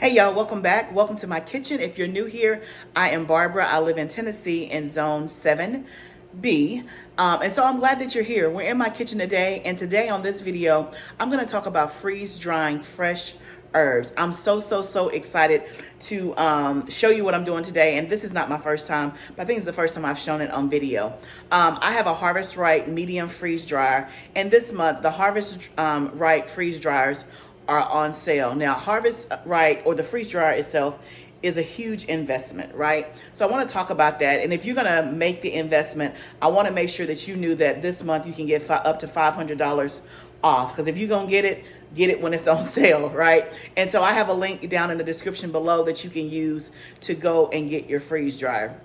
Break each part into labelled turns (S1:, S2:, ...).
S1: Hey y'all, welcome back. Welcome to my kitchen. If you're new here, I am Barbara. I live in Tennessee in zone 7B. And so I'm glad that you're here. We're in my kitchen today. And today on this video, I'm going to talk about freeze drying fresh herbs. I'm so excited to show you what I'm doing today. And this is not my first time, but I think it's the first time I've shown it on video. I have a Harvest Right medium freeze dryer. And this month, the Harvest Right freeze dryers are on sale. Now, Harvest Right, or the freeze dryer itself, is a huge investment, right? So I want to talk about that. And if you're going to make the investment, I want to make sure that you knew that this month you can get up to $500 off. Because if you're going to get it when it's on sale, right? And so I have a link down in the description below that you can use to go and get your freeze dryer.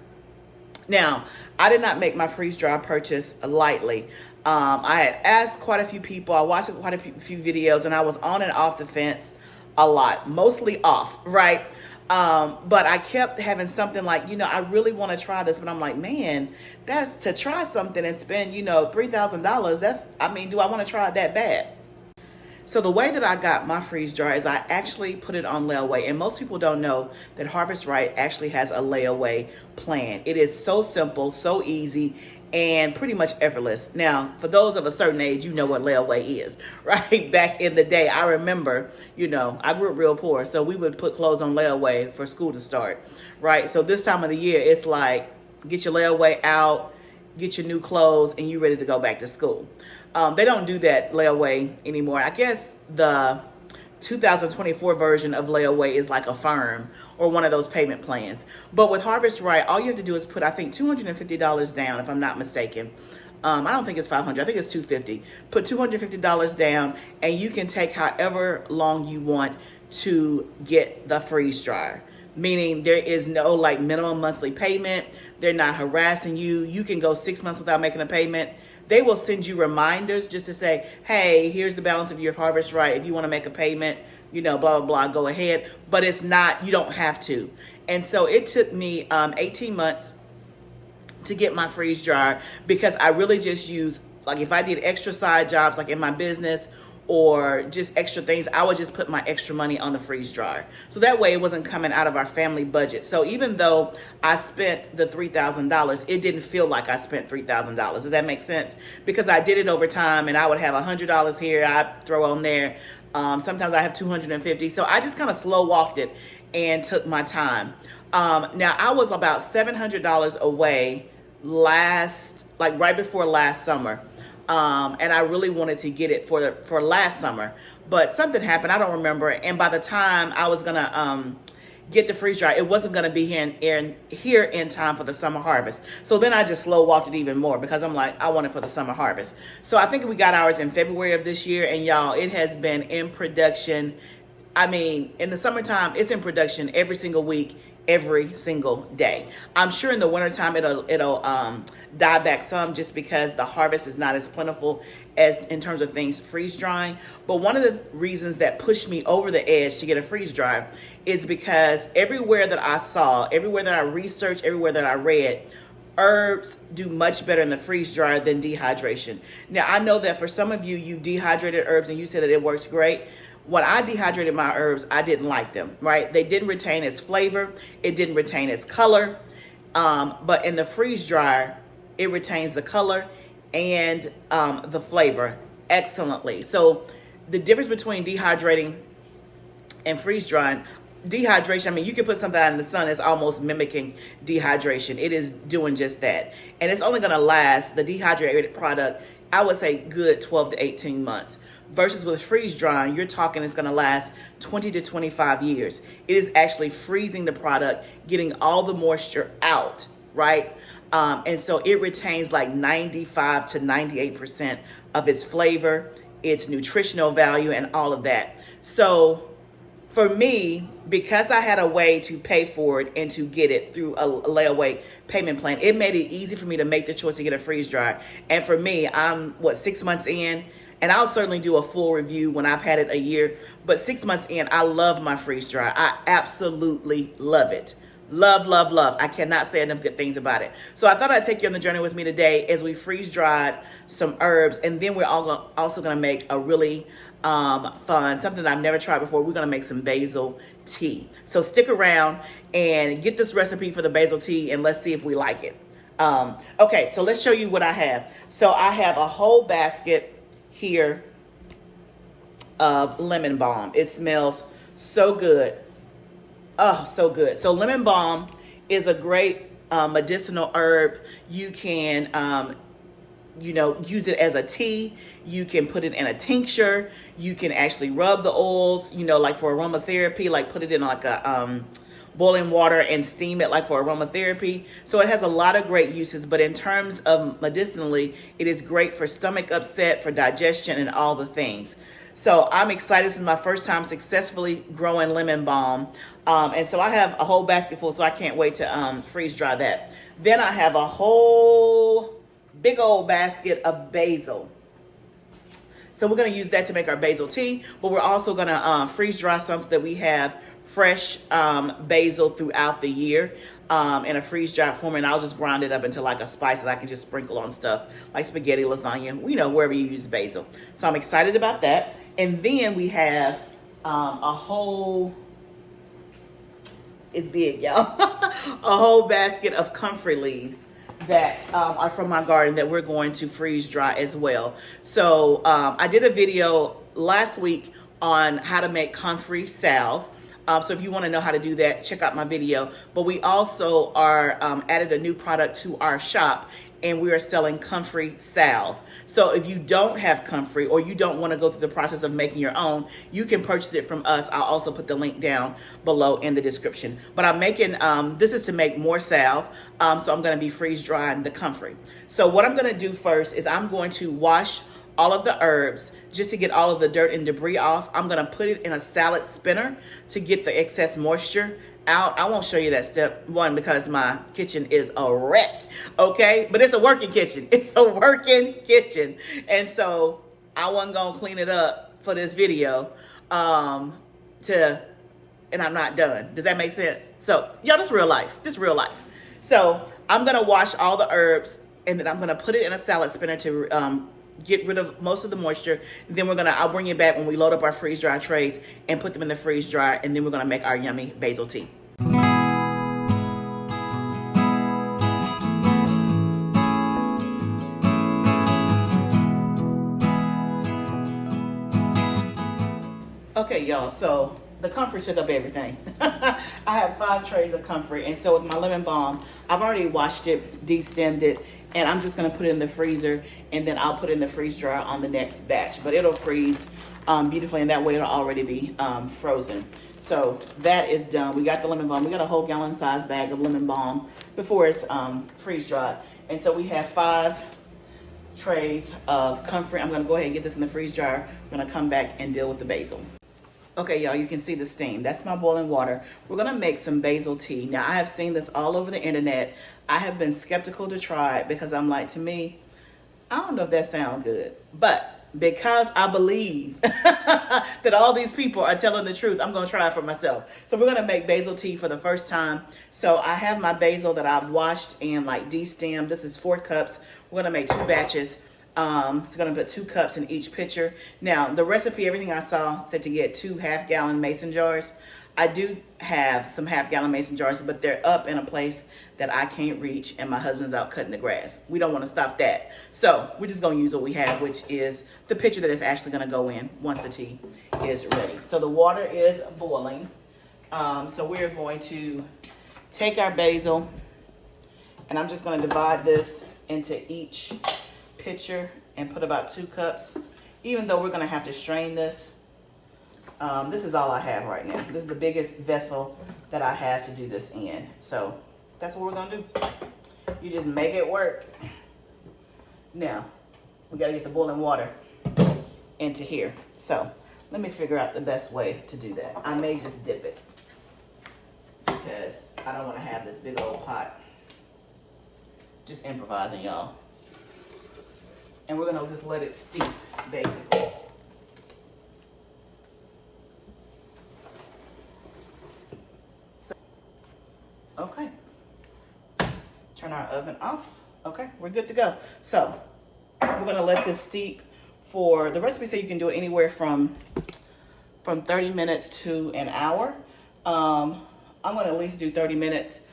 S1: Now, I did not make my freeze dryer purchase lightly. I had asked quite a few people. I watched quite a few videos, and I was on and off the fence a lot, mostly off, right? But I kept having something like, I really want to try this, but I'm like, man, that's to try something and spend, $3,000. Do I want to try it that bad? So the way that I got my freeze dryer is I actually put it on layaway. And most people don't know that Harvest Right actually has a layaway plan. It is so simple, so easy, and pretty much effortless. Now, for those of a certain age, you know what layaway is, right? Back in the day, I remember, I grew up real poor, so we would put clothes on layaway for school to start, right? So this time of the year, it's like, get your layaway out, get your new clothes, and you're ready to go back to school. They don't do that layaway anymore. I guess the 2024 version of layaway is like a firm or one of those payment plans. But with Harvest Right, all you have to do is put, I think, $250 down, if I'm not mistaken. I don't think it's $500. I think it's $250. Put $250 down, and you can take however long you want to get the freeze dryer. Meaning there is no minimum monthly payment. They're not harassing you. You can go 6 months without making a payment. They will send you reminders just to say, hey, here's the balance of your Harvest Right. If you want to make a payment, blah, blah, go ahead. But it's not, you don't have to. And so it took me 18 months to get my freeze dryer, because I really just use, if I did extra side jobs, in my business, or just extra things, I would just put my extra money on the freeze dryer. So that way it wasn't coming out of our family budget. So even though I spent the $3,000, it didn't feel like I spent $3,000. Does that make sense? Because I did it over time, and I would have $100 here, I'd throw on there. Sometimes I have $250. So I just kind of slow walked it and took my time. Now I was about $700 away right before last summer. And I really wanted to get it for last summer, but something happened. I don't remember. And by the time I was gonna get the freeze dryer, it wasn't gonna be here in time for the summer harvest. So then I just slow walked it even more, because I'm like, I want it for the summer harvest. So I think we got ours in February of this year, and y'all, it has been in production. In the summertime, it's in production every single week, every single day. I'm sure in the wintertime it'll die back some, just because the harvest is not as plentiful as in terms of things freeze drying. But one of the reasons that pushed me over the edge to get a freeze dryer is because everywhere that I saw, everywhere that I researched, everywhere that I read, herbs do much better in the freeze dryer than dehydration. Now, I know that for some of you, you dehydrated herbs and you said that it works great. When I dehydrated my herbs, I didn't like them, right? They didn't retain its flavor. It didn't retain its color. But in the freeze dryer, it retains the color and the flavor excellently. So the difference between dehydrating and freeze drying, dehydration, you can put something out in the sun, it's almost mimicking dehydration. It is doing just that. And it's only gonna last, the dehydrated product, I would say good 12 to 18 months. Versus with freeze drying, you're talking it's going to last 20 to 25 years. It is actually freezing the product, getting all the moisture out, right? And so it retains 95 to 98% of its flavor, its nutritional value, and all of that. So for me, because I had a way to pay for it and to get it through a layaway payment plan, it made it easy for me to make the choice to get a freeze dryer. And for me, I'm 6 months in, and I'll certainly do a full review when I've had it a year. But 6 months in, I love my freeze dryer. I absolutely love it. Love, love, love. I cannot say enough good things about it. So I thought I'd take you on the journey with me today as we freeze dried some herbs. And then we're also going to make a really fun, something that I've never tried before. We're gonna make some basil tea. So stick around and get this recipe for the basil tea and let's see if we like it. Okay, so let's show you what I have. So I have a whole basket here of lemon balm. It smells so good. Oh, so good. So lemon balm is a great medicinal herb. You can, use it as a tea. You can put it in a tincture. You can actually rub the oils, like for aromatherapy, like put it in like a boiling water and steam it like for aromatherapy. So it has a lot of great uses, but in terms of medicinally, it is great for stomach upset, for digestion, and all the things. So I'm excited. This is my first time successfully growing lemon balm. And so I have a whole basket full, so I can't wait to freeze dry that. Then I have a whole big old basket of basil. So we're going to use that to make our basil tea, but we're also going to freeze dry some so that we have fresh basil throughout the year in a freeze dry form, and I'll just grind it up into like a spice that I can just sprinkle on stuff like spaghetti, lasagna, wherever you use basil. So I'm excited about that. And then we have a whole, it's big, y'all, a whole basket of comfrey leaves that are from my garden that we're going to freeze dry as well. So I did a video last week on how to make comfrey salve. So if you want to know how to do that, check out my video. But we also are added a new product to our shop, and we are selling comfrey salve. So if you don't have comfrey or you don't want to go through the process of making your own, you can purchase it from us. I'll also put the link down below in the description. But I'm making, this is to make more salve. So I'm going to be freeze drying the comfrey. So what I'm going to do first is I'm going to wash all of the herbs just to get all of the dirt and debris off. I'm going to put it in a salad spinner to get the excess moisture out. I won't show you that step one because my kitchen is a wreck, okay? But it's a working kitchen. It's a working kitchen. And so I wasn't going to clean it up for this video and I'm not done. Does that make sense? So, y'all, this real life. This real life. So I'm going to wash all the herbs and then I'm going to put it in a salad spinner to get rid of most of the moisture. Then I'll bring it back when we load up our freeze dry trays and put them in the freeze dryer, and then we're gonna make our yummy basil tea. Okay, y'all, so the comfrey took up everything. I have 5 trays of comfrey, and so with my lemon balm, I've already washed it, de-stemmed it, and I'm just gonna put it in the freezer, and then I'll put it in the freeze dryer on the next batch. But it'll freeze beautifully, and that way it'll already be frozen. So that is done. We got the lemon balm. We got a whole gallon size bag of lemon balm before it's freeze dried. And so we have 5 trays of comfrey. I'm gonna go ahead and get this in the freeze dryer. I'm gonna come back and deal with the basil. Okay, y'all, you can see the steam. That's my boiling water. We're gonna make some basil tea. Now, I have seen this all over the internet. I have been skeptical to try it because I'm like, to me, I don't know if that sounds good. But because I believe that all these people are telling the truth, I'm gonna try it for myself. So we're gonna make basil tea for the first time. So I have my basil that I've washed and like de-stemmed. This is 4 cups. We're gonna make 2 batches. So gonna put 2 cups in each pitcher. Now the recipe, everything I saw said to get 2 half-gallon mason jars. I do have some half-gallon mason jars, but they're up in a place that I can't reach, and my husband's out cutting the grass. We don't want to stop that. So we're just gonna use what we have, which is the pitcher that is actually gonna go in once the tea is ready. So the water is boiling. So we're going to take our basil, and I'm just gonna divide this into each pitcher and put about 2 cups, even though we're gonna have to strain this. This is all I have right now. This is the biggest vessel that I have to do this in. So that's what we're gonna do. You just make it work. Now, we gotta get the boiling water into here. So let me figure out the best way to do that. I may just dip it because I don't wanna have this big old pot. Just improvising, y'all. And we're gonna just let it steep, basically. So, okay. Turn our oven off. Okay, we're good to go. So, we're gonna let this steep For the recipe say you can do it anywhere from 30 minutes to an hour. I'm gonna at least do 30 minutes.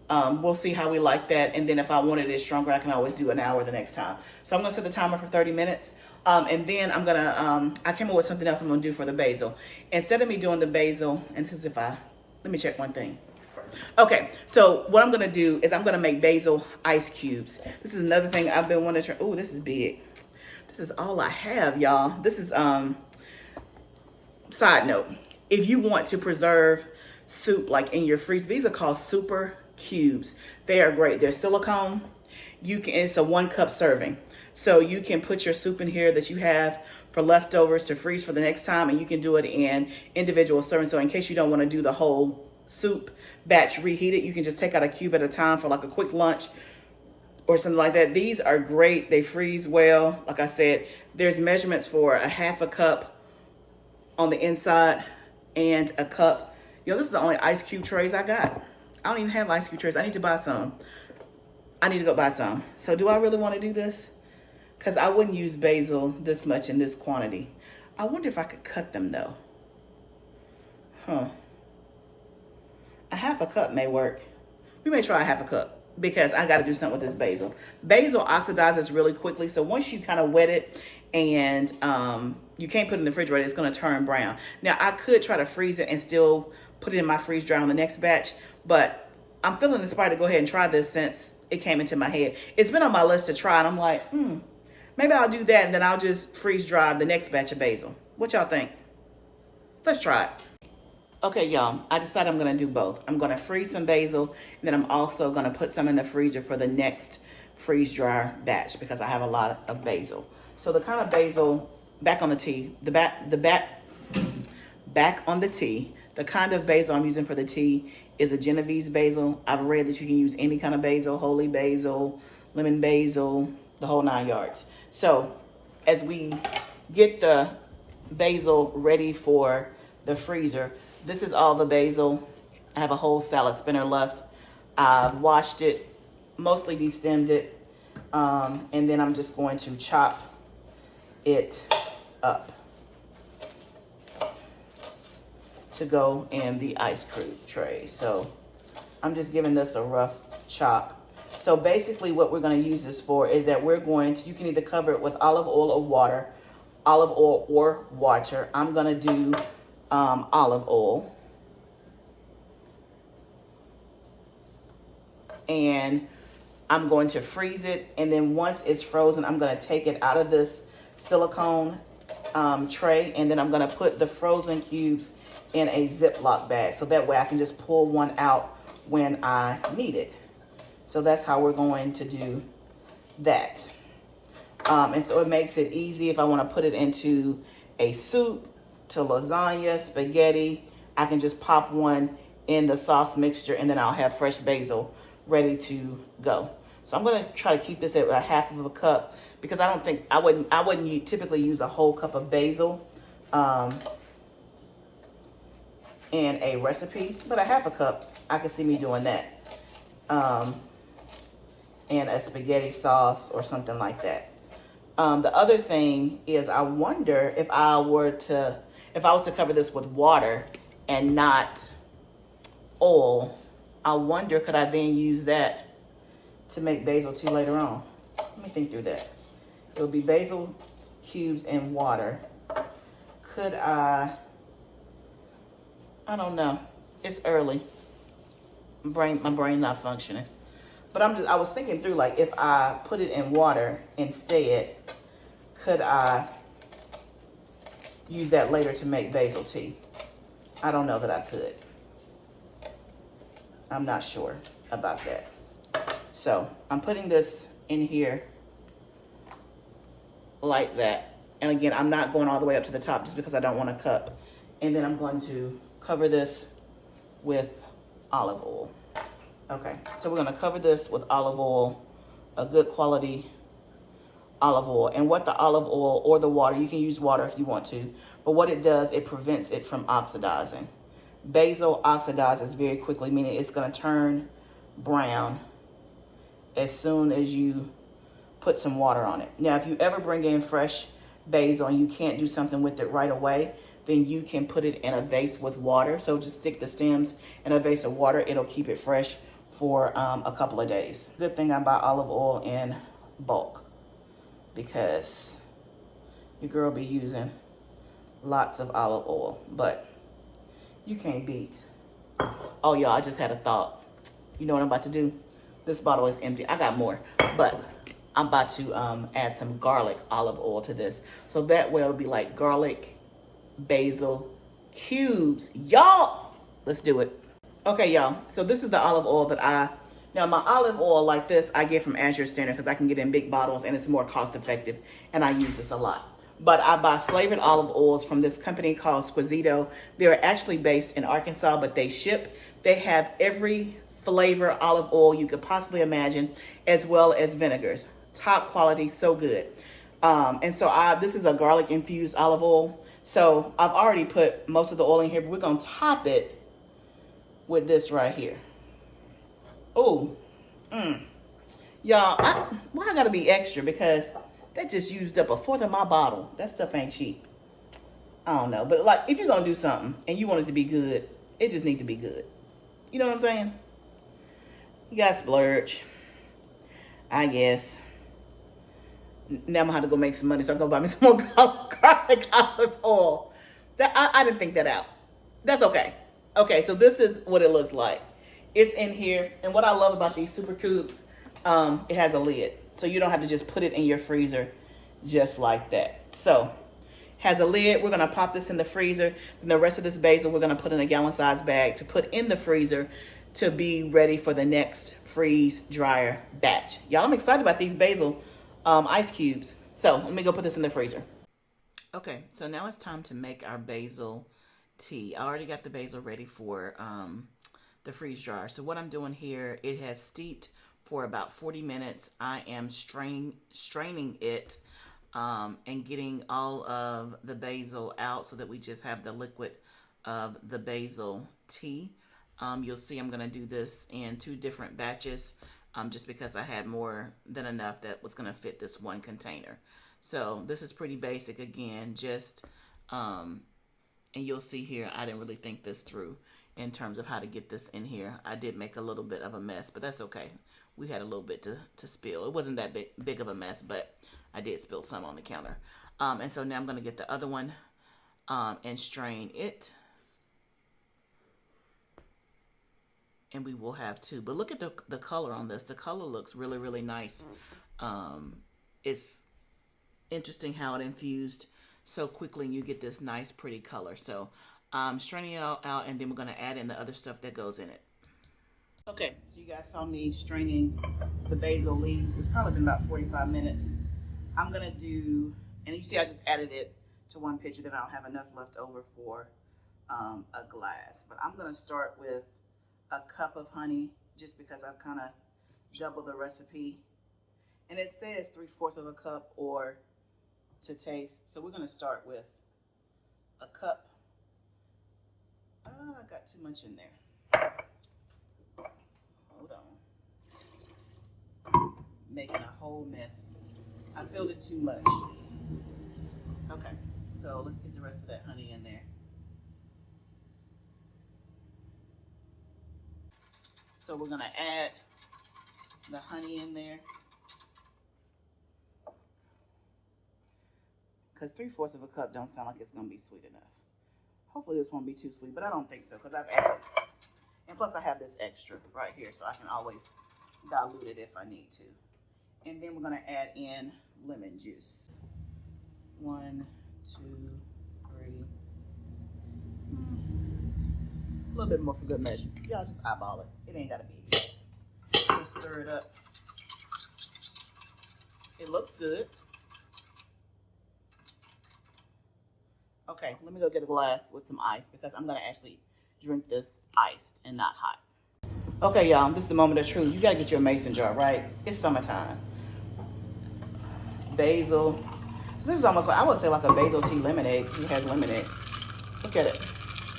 S1: We'll see how we like that. And then if I wanted it stronger, I can always do an hour the next time. So I'm gonna set the timer for 30 minutes. And then I'm gonna, I came up with something else I'm gonna do for the basil. Instead of me doing the basil, and this is let me check one thing. Okay, so what I'm gonna do is I'm gonna make basil ice cubes. This is another thing I've been wanting to try. Oh, this is big. This is all I have, y'all. This is, side note, if you want to preserve soup like in your freezer, these are called super cubes. They are great. They're silicone. It's a 1 cup serving. So you can put your soup in here that you have for leftovers to freeze for the next time, and you can do it in individual servings. So in case you don't want to do the whole soup batch, reheat it, you can just take out a cube at a time for like a quick lunch or something like that. These are great. They freeze well. Like I said, there's measurements for a 1/2 cup on the inside and a cup. Yo, this is the only ice cube trays I got. I don't even have ice cube trays. I need to buy some. I need to go buy some. So do I really want to do this? Because I wouldn't use basil this much in this quantity. I wonder if I could cut them though. Huh. A 1/2 cup may work. We may try a 1/2 cup because I got to do something with this basil. Basil oxidizes really quickly. So once you kind of wet it and you can't put it in the refrigerator, it's going to turn brown. Now I could try to freeze it and still put it in my freeze dryer on the next batch, but I'm feeling inspired to go ahead and try this since it came into my head. It's been on my list to try, and I'm like, maybe I'll do that, and then I'll just freeze dry the next batch of basil. What y'all think? Let's try it. Okay, y'all, I decided I'm gonna do both. I'm gonna freeze some basil, and then I'm also gonna put some in the freezer for the next freeze dryer batch because I have a lot of basil. So the kind of basil, back on the tea, back on the tea, the kind of basil I'm using for the tea is a Genovese basil. I've read that you can use any kind of basil, holy basil, lemon basil, the whole 9 yards. So as we get the basil ready for the freezer, this is all the basil. I have a whole salad spinner left. I've washed it, mostly destemmed it, and then I'm just going to chop it up to go in the ice cream tray. So I'm just giving this a rough chop. So basically what we're going to use this for is that we're going to, you can either cover it with olive oil or water, olive oil or water. I'm going to do olive oil. And I'm going to freeze it. And then once it's frozen, I'm going to take it out of this silicone tray. And then I'm going to put the frozen cubes in a Ziploc bag. So that way I can just pull one out when I need it. So that's how we're going to do that. And so it makes it easy if I want to put it into a soup, to lasagna, spaghetti. I can just pop one in the sauce mixture and then I'll have fresh basil ready to go. So I'm going to try to keep this at a 1/2 cup because I don't think I wouldn't typically use a whole cup of basil in a recipe, but a 1/2 cup I can see me doing that in a spaghetti sauce or something like that. The other thing is I wonder if I was to cover this with water and not oil, I wonder could I then use that to make basil tea later on? Let me think through that. It would be basil cubes in water. Could I don't know. It's early. My brain not functioning. But I was thinking through, like, if I put it in water instead, could I use that later to make basil tea? I don't know that I could. I'm not sure about that. So I'm putting this in here like that. And again, I'm not going all the way up to the top just because I don't want a cup. And then I'm going to cover this with olive oil. Okay, so we're gonna cover this with olive oil, a good quality olive oil. And what the olive oil or the water, you can use water if you want to, but what it does, it prevents it from oxidizing. Basil oxidizes very quickly, meaning it's gonna turn brown as soon as you put some water on it. Now, if you ever bring in fresh basil and you can't do something with it right away, then you can put it in a vase with water. So just stick the stems in a vase of water. It'll keep it fresh for a couple of days. Good thing I buy olive oil in bulk because your girl be using lots of olive oil, but you can't beat. Oh, y'all, I just had a thought. You know what I'm about to do? This bottle is empty. I got more, but I'm about to add some garlic olive oil to this. So that way it'll be like garlic, basil cubes. Y'all, let's do it. Okay, y'all, so this is the olive oil that now my olive oil like this, I get from Azure Standard because I can get in big bottles and it's more cost effective and I use this a lot. But I buy flavored olive oils from this company called Squisito. They're actually based in Arkansas, but they ship. They have every flavor olive oil you could possibly imagine, as well as vinegars. Top quality, so good. And so this is a garlic infused olive oil. So I've already put most of the oil in here, but we're gonna top it with this right here. Oh, y'all, why I gotta be extra? Because that just used up 1/4 of my bottle. That stuff ain't cheap. I don't know, but like if you're gonna do something and you want it to be good, it just needs to be good. You know what I'm saying? You got splurge, I guess. Now I'm gonna have to go make some money, so I'm gonna buy me some more garlic olive oil. I didn't think that out. That's okay. Okay, so this is what it looks like. It's in here, and what I love about these super cubes, it has a lid, so you don't have to just put it in your freezer just like that. So, has a lid. We're gonna pop this in the freezer, and the rest of this basil we're gonna put in a gallon-sized bag to put in the freezer to be ready for the next freeze dryer batch. Y'all, I'm excited about these basil ice cubes. So let me go put this in the freezer. Okay, so now it's time to make our basil tea. I already got the basil ready for the freeze dryer. So what I'm doing here, it has steeped for about 40 minutes. I am straining it and getting all of the basil out so that we just have the liquid of the basil tea. You'll see I'm going to do this in 2 different batches just because I had more than enough that was going to fit this one container. So this is pretty basic again, just and you'll see here I didn't really think this through in terms of how to get this in here. I did make a little bit of a mess, but that's okay. We had a little bit to spill. It wasn't that big of a mess, but I did spill some on the counter. And so now I'm going to get the other one and strain it. And we will have 2. But look at the color on this. The color looks really, really nice. It's interesting how it infused so quickly and you get this nice, pretty color. So I'm straining it all out, and then we're going to add in the other stuff that goes in it. Okay, so you guys saw me straining the basil leaves. It's probably been about 45 minutes. I'm going to do, and you see I just added it to one pitcher, then I'll have enough left over for a glass. But I'm going to start with a cup of honey, just because I've kind of doubled the recipe. And it says 3/4 of a cup or to taste. So we're going to start with a cup. I got too much in there. Hold on. Making a whole mess. I filled it too much. Okay, so let's get the rest of that honey in there. So we're gonna add the honey in there. Because 3/4 of a cup don't sound like it's gonna be sweet enough. Hopefully this won't be too sweet, but I don't think so because I've added, and plus I have this extra right here, so I can always dilute it if I need to. And then we're gonna add in lemon juice. 1, 2, 3. A little bit more for good measure. Y'all just eyeball it. It ain't gotta be exact. Just stir it up. It looks good. Okay, let me go get a glass with some ice because I'm gonna actually drink this iced and not hot. Okay, y'all, this is the moment of truth. You gotta get your mason jar, right? It's summertime. Basil. So this is almost like, I would say like a basil tea lemonade. It has lemonade. Look at it.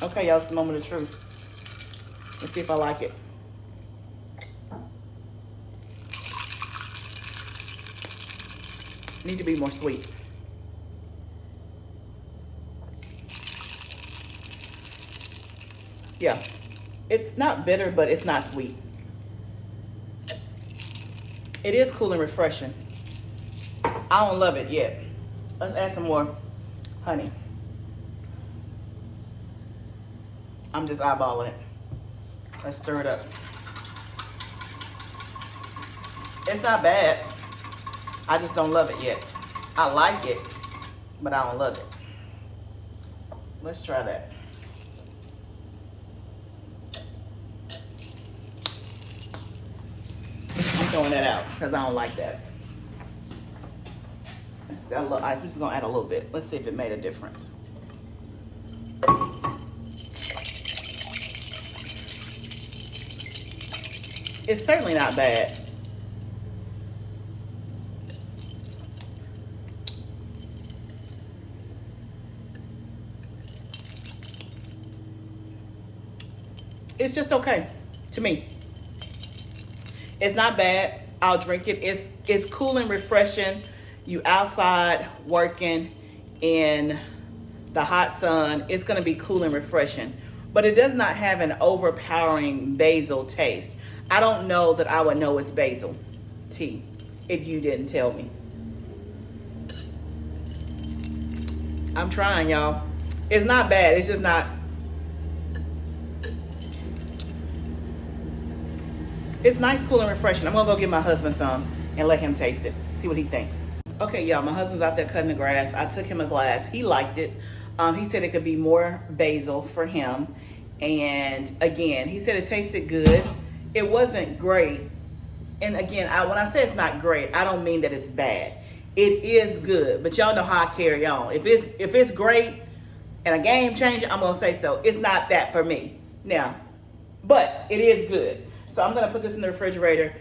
S1: Okay, y'all, it's the moment of truth. Let's see if I like it. Need to be more sweet. Yeah, it's not bitter, but it's not sweet. It is cool and refreshing. I don't love it yet. Let's add some more honey. I'm just eyeballing it. Let's stir it up. It's not bad. I just don't love it yet. I like it, but I don't love it. Let's try that. I'm throwing that out because I don't like that. It's got a little ice. We're just gonna add a little bit. Let's see if it made a difference. It's certainly not bad. It's just okay to me. It's not bad. I'll drink it. It's cool and refreshing. You outside working in the hot sun, it's gonna be cool and refreshing. But it does not have an overpowering basil taste. I don't know that I would know it's basil tea if you didn't tell me. I'm trying, y'all. It's not bad. It's just not. It's nice, cool, and refreshing. I'm gonna go get my husband some and let him taste it, see what he thinks. Okay, y'all, my husband's out there cutting the grass. I took him a glass. He liked it. He said it could be more basil for him. And again, he said it tasted good. It wasn't great. And again, when I say it's not great, I don't mean that it's bad. It is good, but y'all know how I carry on. If it's great and a game changer, I'm gonna say so. It's not that for me now, but it is good. So I'm gonna put this in the refrigerator.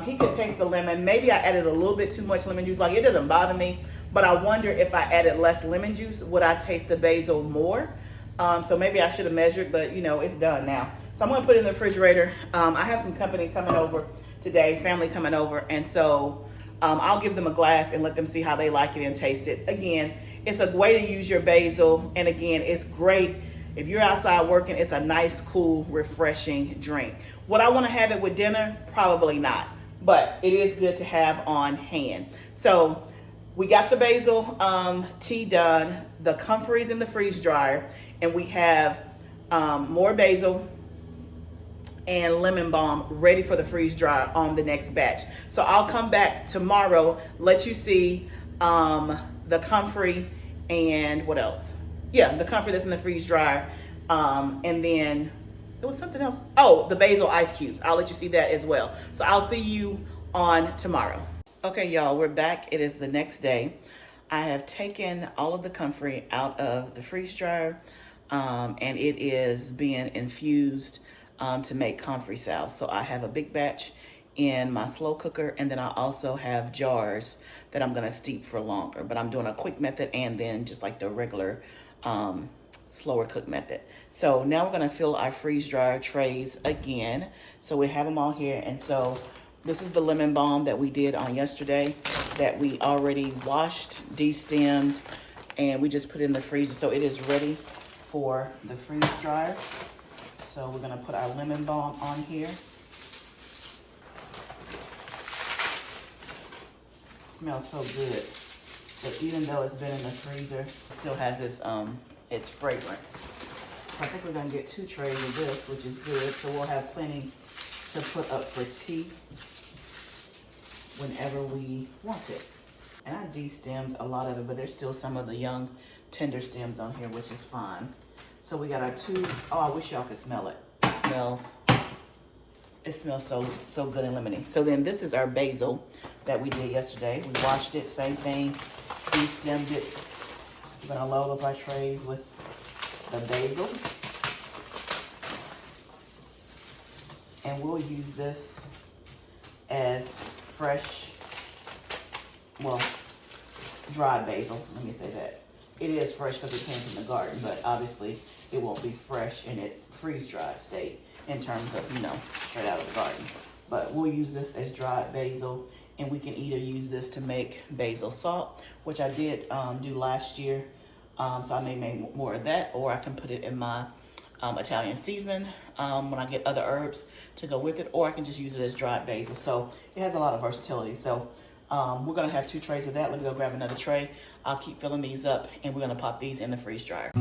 S1: He could taste the lemon. Maybe I added a little bit too much lemon juice. Like, it doesn't bother me, but I wonder if I added less lemon juice, would I taste the basil more? So maybe I should have measured, but you know, it's done now. So I'm gonna put it in the refrigerator. I have some company coming over today, family coming over, and so I'll give them a glass and let them see how they like it and taste it. Again, it's a way to use your basil, and again, it's great. If you're outside working, it's a nice, cool, refreshing drink. Would I want to have it with dinner? Probably not, but it is good to have on hand. So we got the basil tea done. The comfrey's in the freeze dryer, and we have more basil and lemon balm ready for the freeze dryer on the next batch. So I'll come back tomorrow, let you see the comfrey and what else? Yeah, the comfrey that's in the freeze dryer. And then there was something else. Oh, the basil ice cubes. I'll let you see that as well. So I'll see you on tomorrow. Okay, y'all, we're back. It is the next day. I have taken all of the comfrey out of the freeze dryer, and it is being infused to make comfrey sauce. So I have a big batch in my slow cooker, and then I also have jars that I'm gonna steep for longer, but I'm doing a quick method and then just like the regular slower cook method. So now we're gonna fill our freeze dryer trays again. So we have them all here, and so this is the lemon balm that we did on yesterday that we already washed, de-stemmed, and we just put it in the freezer. So it is ready for the freeze dryer. So we're gonna put our lemon balm on here. Smells so good. But even though it's been in the freezer, it still has its fragrance. So I think we're gonna get 2 trays of this, which is good. So we'll have plenty to put up for tea whenever we want it. And I de-stemmed a lot of it, but there's still some of the young tender stems on here, which is fine. So we got our 2, oh, I wish y'all could smell it. It smells so good and lemony. So then this is our basil that we did yesterday. We washed it, same thing, de-stemmed it. We're gonna load up our trays with the basil. And we'll use this as fresh, well, dry basil, let me say that. It is fresh because it came from the garden, but obviously it won't be fresh in its freeze-dried state in terms of, you know, straight out of the garden. But we'll use this as dried basil, and we can either use this to make basil salt, which I did do last year. So I may make more of that, or I can put it in my Italian seasoning when I get other herbs to go with it, or I can just use it as dried basil. So it has a lot of versatility. So we're gonna have 2 trays of that. Let me go grab another tray. I'll keep filling these up, and we're gonna pop these in the freeze dryer.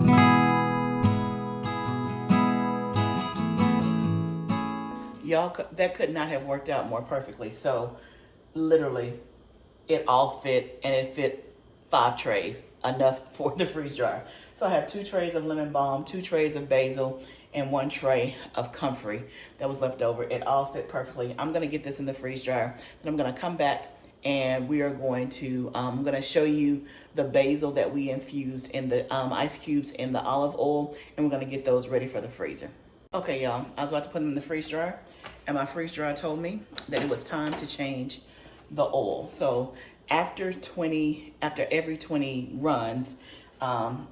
S1: Y'all, that could not have worked out more perfectly. So literally it all fit, and it fit 5 trays, enough for the freeze dryer. So I have 2 trays of lemon balm, 2 trays of basil, and 1 tray of comfrey that was left over. It all fit perfectly. I'm gonna get this in the freeze dryer, then I'm gonna come back and we are going to, I'm gonna show you the basil that we infused in the ice cubes in the olive oil, and we're gonna get those ready for the freezer. Okay, y'all, I was about to put them in the freeze dryer, and my freeze dryer told me that it was time to change the oil. So after every 20 runs,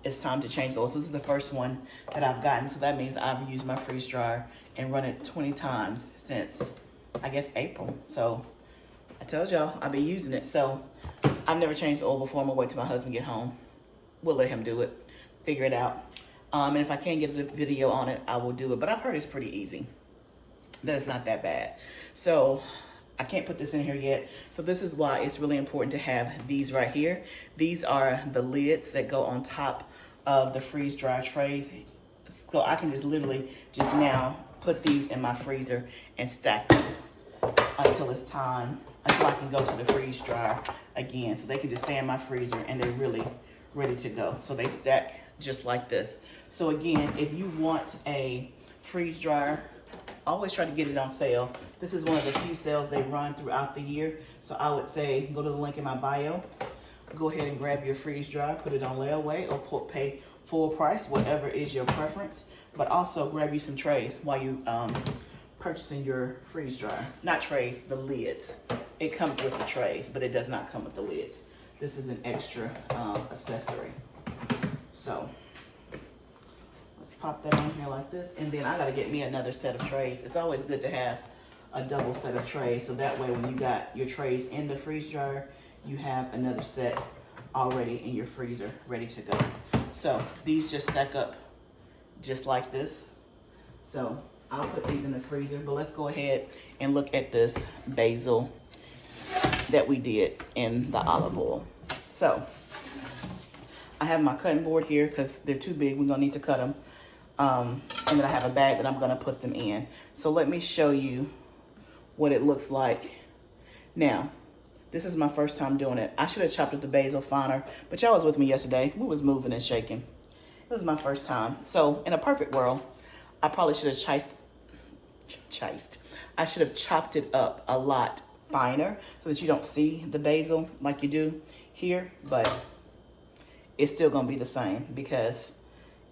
S1: it's time to change the oil. So this is the first one that I've gotten. So that means I've used my freeze dryer and run it 20 times since, I guess, April. So I told y'all I've been using it. So I've never changed the oil before. I'm gonna wait till my husband get home. We'll let him do it, figure it out. And if I can't get a video on it, I will do it. But I've heard it's pretty easy, that it's not that bad. So I can't put this in here yet. So this is why it's really important to have these right here. These are the lids that go on top of the freeze dry trays. So I can just literally just now put these in my freezer and stack them until it's time, until I can go to the freeze dryer again. So they can just stay in my freezer and they're really ready to go. So they stack just like this. So again, if you want a freeze dryer, always try to get it on sale. This is one of the few sales they run throughout the year. So I would say go to the link in my bio, go ahead and grab your freeze dryer, put it on layaway, or pay full price, whatever is your preference. But also grab you some trays while you purchasing your freeze dryer. Not trays, the lids. It comes with the trays, but it does not come with the lids. This is an extra accessory. So let's pop that on here like this. And then I gotta get me another set of trays. It's always good to have a double set of trays. So that way when you got your trays in the freeze dryer, you have another set already in your freezer ready to go. So these just stack up just like this. So I'll put these in the freezer, but let's go ahead and look at this basil that we did in the olive oil. So I have my cutting board here because they're too big. We're gonna need to cut them. And then I have a bag that I'm gonna put them in. So let me show you what it looks like. Now, this is my first time doing it. I should have chopped up the basil finer, but y'all was with me yesterday. We was moving and shaking. It was my first time. So in a perfect world, I probably should have I should have chopped it up a lot finer so that you don't see the basil like you do here, but it's still gonna be the same because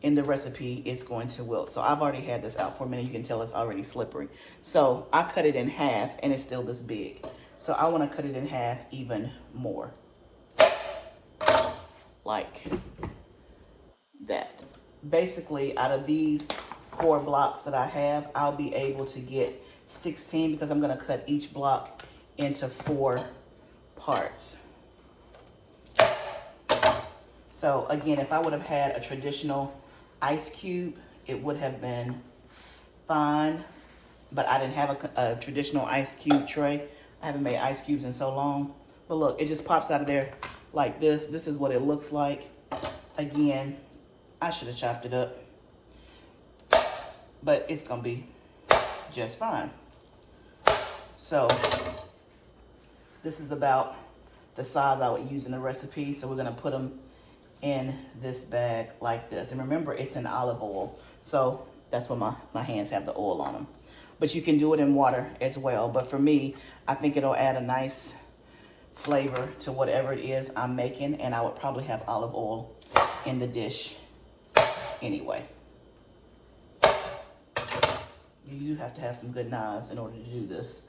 S1: in the recipe it's going to wilt. So I've already had this out for a minute. You can tell it's already slippery. So I cut it in half and it's still this big. So I wanna cut it in half even more. Like that. Basically, out of these 4 blocks that I have, I'll be able to get 16 because I'm gonna cut each block into 4 parts. So again, if I would have had a traditional ice cube, it would have been fine, but I didn't have a traditional ice cube tray. I haven't made ice cubes in so long. But look, it just pops out of there like this. This is what it looks like. Again, I should have chopped it up, but it's gonna be just fine. So this is about the size I would use in the recipe. So we're gonna put them in this bag like this. And remember, it's in olive oil. So that's what my hands have the oil on them. But you can do it in water as well. But for me, I think it'll add a nice flavor to whatever it is I'm making. And I would probably have olive oil in the dish anyway. You do have to have some good knives in order to do this,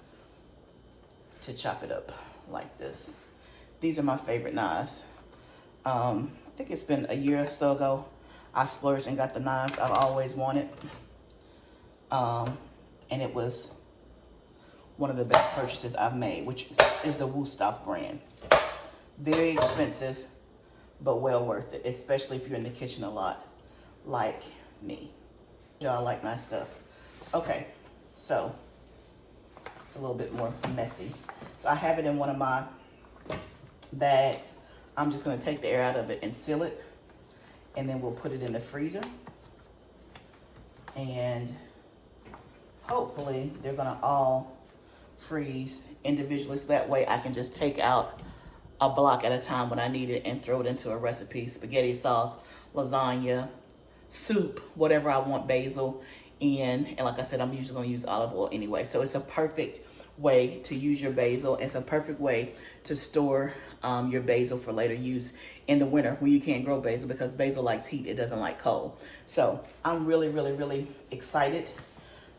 S1: to chop it up like this. These are my favorite knives. I think it's been a year or so ago I splurged and got the knives I've always wanted. And it was one of the best purchases I've made, which is the Woodstock brand. Very expensive, but well worth it, especially if you're in the kitchen a lot, like me. Y'all like my stuff. Okay, so it's a little bit more messy. So I have it in one of my bags. I'm just gonna take the air out of it and seal it, and then we'll put it in the freezer. And hopefully they're gonna all freeze individually, so that way I can just take out a block at a time when I need it and throw it into a recipe, spaghetti sauce, lasagna, soup, whatever I want basil in. And like I said, I'm usually gonna use olive oil anyway. So it's a perfect way to use your basil. It's a perfect way to store your basil for later use in the winter when you can't grow basil, because basil likes heat, it doesn't like cold. So I'm really, really, really excited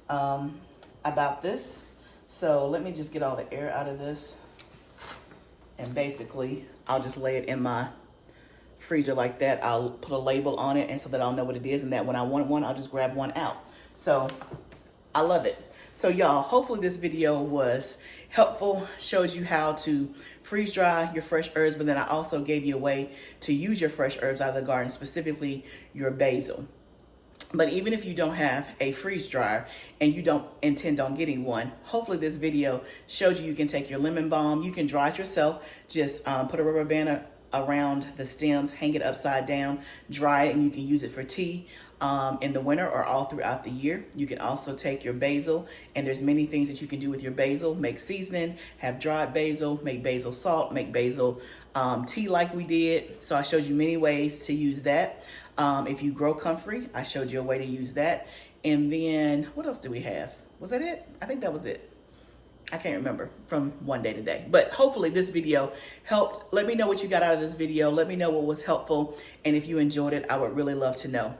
S1: about this. So let me just get all the air out of this. And basically, I'll just lay it in my freezer like that. I'll put a label on it, and so that I'll know what it is, and that when I want one, I'll just grab one out. So I love it. So y'all, hopefully this video was helpful, showed you how to freeze dry your fresh herbs, but then I also gave you a way to use your fresh herbs out of the garden, specifically your basil. But even if you don't have a freeze dryer and you don't intend on getting one, hopefully this video shows you can take your lemon balm, you can dry it yourself, just put a rubber band around the stems, hang it upside down, dry it, and you can use it for tea in the winter or all throughout the year. You can also take your basil, and there's many things that you can do with your basil. Make seasoning, have dried basil, make basil salt, make basil tea like we did. So I showed you many ways to use that. If you grow comfrey, I showed you a way to use that. And then what else do we have? Was that it? I think that was it. I can't remember from one day to day, but hopefully this video helped. Let me know what you got out of this video. Let me know what was helpful. And if you enjoyed it, I would really love to know.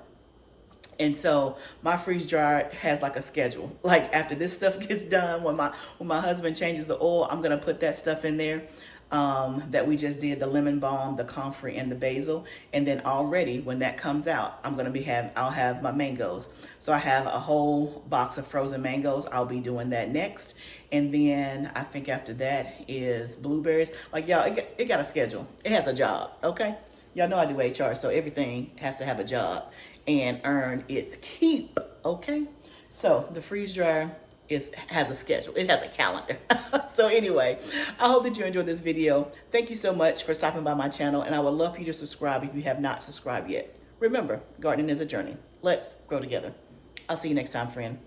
S1: And so my freeze dryer has like a schedule. Like after this stuff gets done, when my husband changes the oil, I'm gonna put that stuff in there that we just did, the lemon balm, the comfrey, and the basil. And then already when that comes out, I'll have my mangoes. So I have a whole box of frozen mangoes. I'll be doing that next. And then I think after that is blueberries. Like y'all, it got a schedule. It has a job, okay? Y'all know I do HR, so everything has to have a job and earn its keep, okay? So the freeze dryer has a schedule. It has a calendar. So anyway, I hope that you enjoyed this video. Thank you so much for stopping by my channel, and I would love for you to subscribe if you have not subscribed yet. Remember, gardening is a journey. Let's grow together. I'll see you next time, friend.